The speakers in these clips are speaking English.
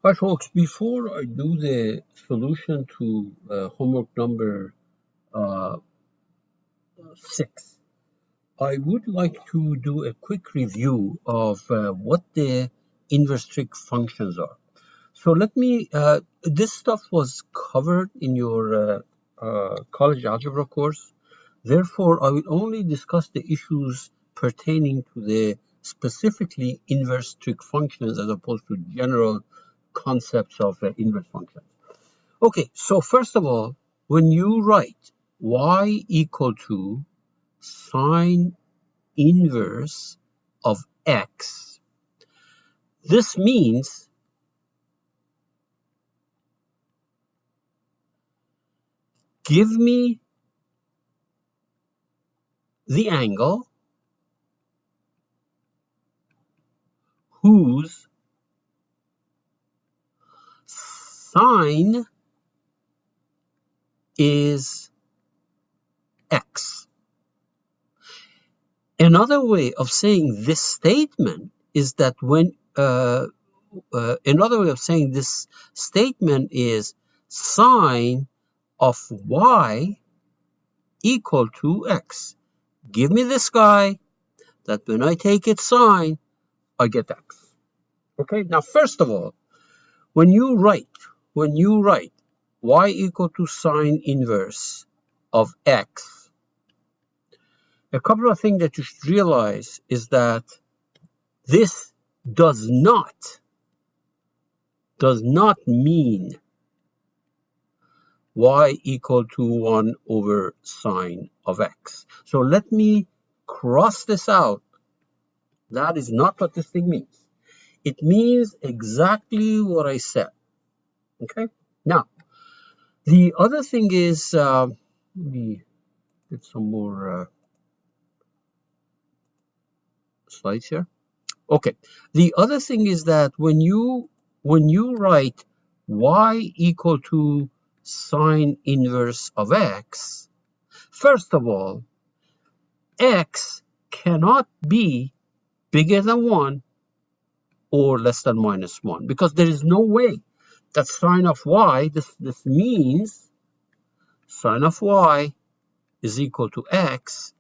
Hi folks, before I do the solution to homework number uh, 6, I would like to do a quick review of what the inverse trig functions are. So this stuff was covered in your college algebra course. Therefore, I will only discuss the issues pertaining to the specifically inverse trig functions as opposed to general concepts of inverse functions. Okay, so first of all, when you write y equal to sine inverse of x, this means give me the angle whose sine is x. Another way of saying this statement is that another way of saying this statement is sine of y equal to x. Give me this guy that when I take its sine, I get x. Okay, now first of all, when you write y equal to sine inverse of x, a couple of things that you should realize is that this does not mean y equal to 1 over sine of x. So let me cross this out. That is not what this thing means. It means exactly what I said. Okay? Now, the other thing is, let me get some more slides here. Okay. The other thing is that when you write y equal to sine inverse of x, first of all, x cannot be bigger than 1 or less than minus 1, because there is no way that sine of y, this means sine of y is equal to x.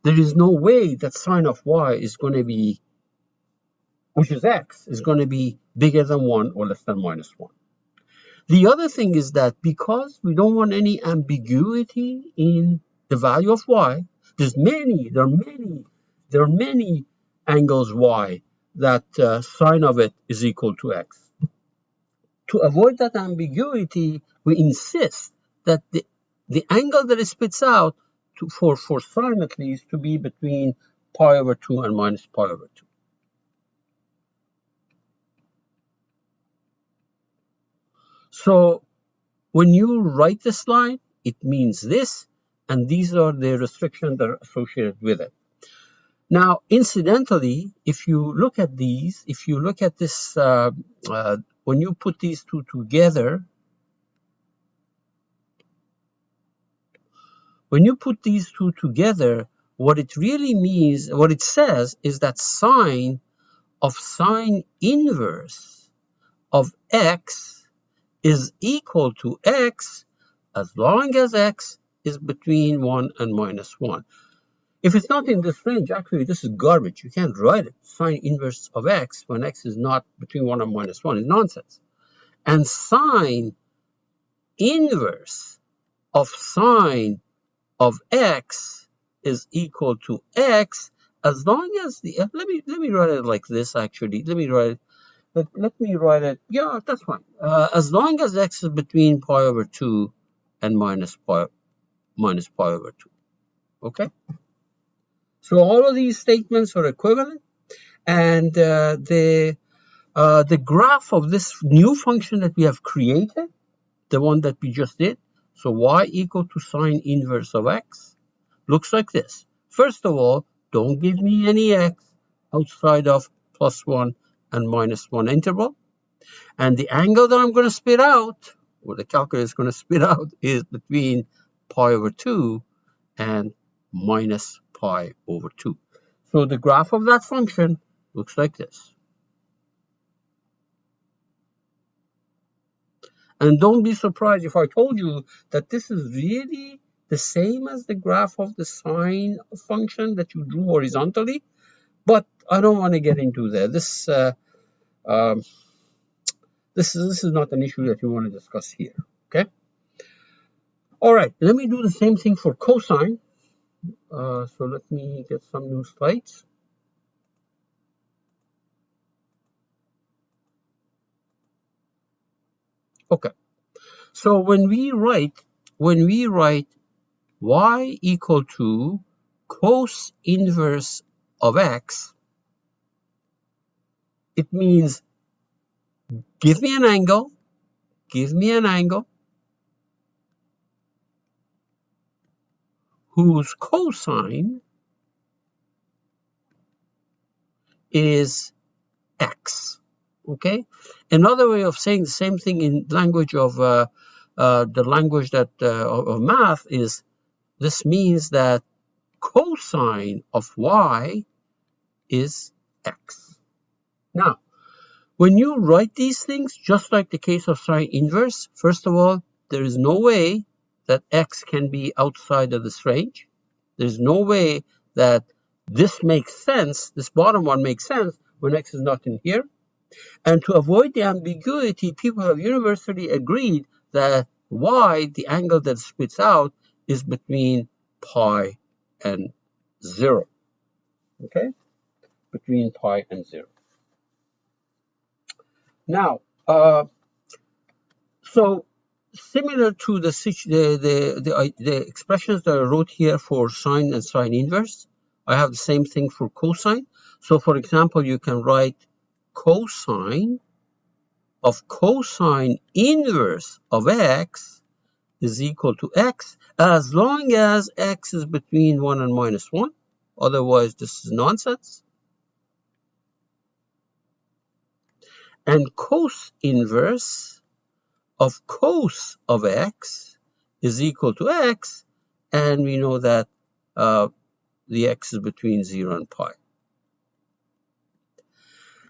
There is no way that sine of y is going to be, which is x, is going to be bigger than 1 or less than minus 1. The other thing is that because we don't want any ambiguity in the value of y, there are many angles y that sine of it is equal to x. To avoid that ambiguity, we insist that the angle that it spits out for sine at least to be between pi over 2 and minus pi over 2. So when you write this line, it means this, and these are the restrictions that are associated with it. Now, incidentally, if you look at these, if you look at this, when you put these two together, what it really means, what it says is that sine of sine inverse of x is equal to x as long as x is between 1 and minus 1. If it's not in this range, actually this is garbage. You can't write it. Sine inverse of x when x is not between 1 and minus 1 is nonsense. And sine inverse of sine of x is equal to x as long as the let me write it like this. Actually, let me write it. Yeah, that's fine. As long as x is between pi over 2 and minus pi over 2. Okay. So all of these statements are equivalent, and the graph of this new function that we have created, the one that we just did, so y equal to sine inverse of x, looks like this. First of all, don't give me any x outside of +1 and -1 interval. And the angle that I'm going to spit out, or the calculator is going to spit out, is between pi over 2 and minus pi over 2. So the graph of that function looks like this. And don't be surprised if I told you that this is really the same as the graph of the sine function that you drew horizontally. But I don't want to get into that. Um, this is not an issue that we want to discuss here. Okay. All right. Let me do the same thing for cosine. So let me get some new slides. Okay. So when we write y equal to cos inverse of x, it means give me an angle, whose cosine is x. Okay. Another way of saying the same thing in language of the language that of math is this means that cosine of y is x. Now, when you write these things, just like the case of sine inverse, first of all, there is no way that x can be outside of this range. There's no way that this makes sense, this bottom one makes sense when x is not in here. And to avoid the ambiguity, people have universally agreed that y, the angle that spits out, is between pi and 0. Okay? Between pi and 0. Now, so similar to the expressions that I wrote here for sine and sine inverse, I have the same thing for cosine. So for example, you can write cosine of cosine inverse of x is equal to x as long as x is between 1 and minus 1. Otherwise, this is nonsense. And cos inverse of cos of x is equal to x, and we know that the x is between 0 and pi.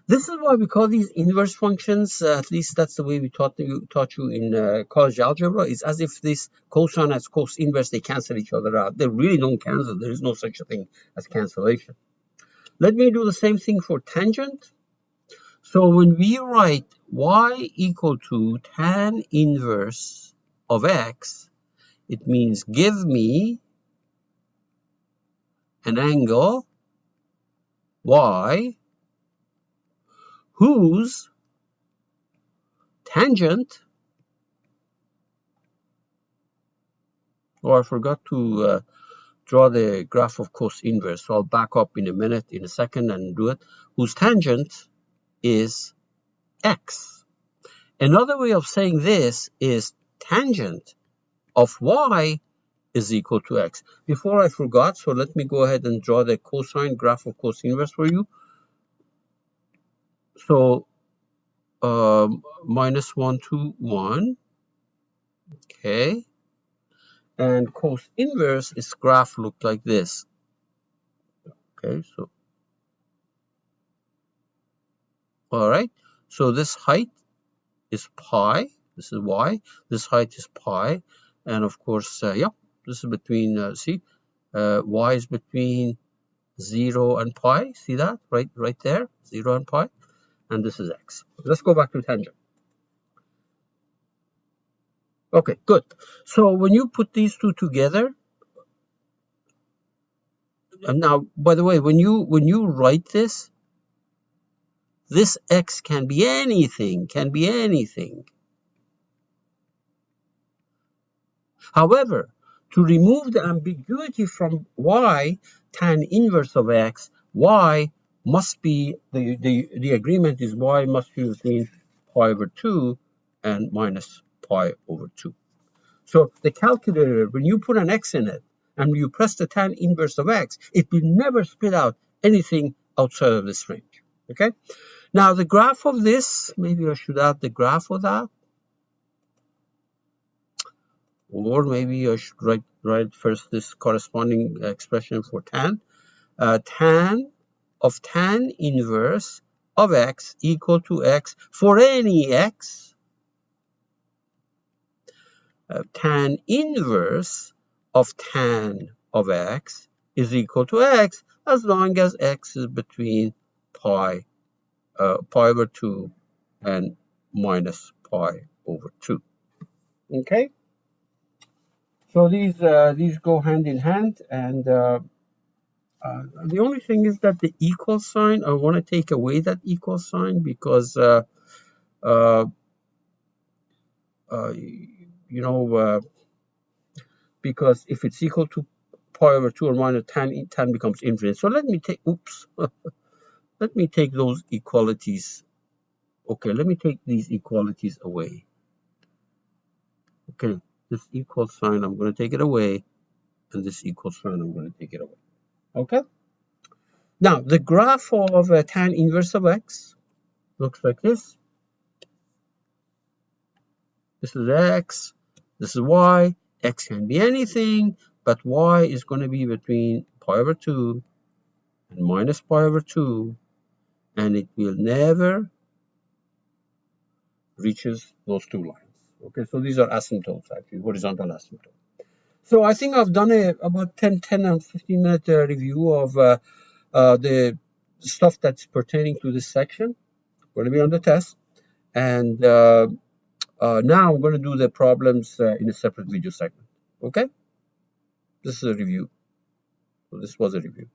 This is why we call these inverse functions, at least that's the way we taught you in college algebra. It's as if this cosine and cos inverse, they cancel each other out. They really don't cancel. There is no such a thing as cancellation. Let me do the same thing for tangent. So when we write y equal to tan inverse of x, it means give me an angle y whose tangent, I forgot to draw the graph of cos inverse, so I'll back up in a second and do it, whose tangent is x. Another way of saying this is tangent of y is equal to x. Before I forgot, so let me go ahead and draw the cosine graph of cos inverse for you. So minus 1 to 1, okay, and cos inverse is graph looked like this. Okay, so all right, so this height is pi, this is y, this height is pi, and of course yeah, this is between y is between 0 and pi. See that right there, 0 and pi, and this is x. Let's go back to tangent. Okay, good. So when you put these two together, and now by the way, when you write this x can be anything, However, to remove the ambiguity from y, tan inverse of x, y must be, the agreement is y must be between pi over 2 and minus pi over 2. So the calculator, when you put an x in it and you press the tan inverse of x, it will never spit out anything outside of this range. Okay? Now the graph of this, maybe I should add the graph of that. Or maybe I should write first this corresponding expression for tan. Tan of tan inverse of x equal to x for any x tan inverse of tan of x is equal to x as long as x is between pi over 2 and minus pi over 2. Okay? So these go hand in hand, and the only thing is that the equal sign, I want to take away that equal sign because uh, you know, because if it's equal to pi over 2 or minus tan becomes infinite. So let me take, oops, let me take those equalities. Okay, let me take these equalities away. Okay, this equal sign, I'm going to take it away, and this equal sign, I'm going to take it away. Okay? Now, the graph of tan inverse of x looks like this. This is x, this is y. X can be anything, but y is going to be between pi over 2 and minus pi over 2, and it will never reaches those two lines. Okay, so these are asymptotes, actually, horizontal asymptote. So I think I've done about 10 and 15 minute review of the stuff that's pertaining to this section. Going to be on the test. And now I'm going to do the problems in a separate video segment. Okay? This is a review. So this was a review.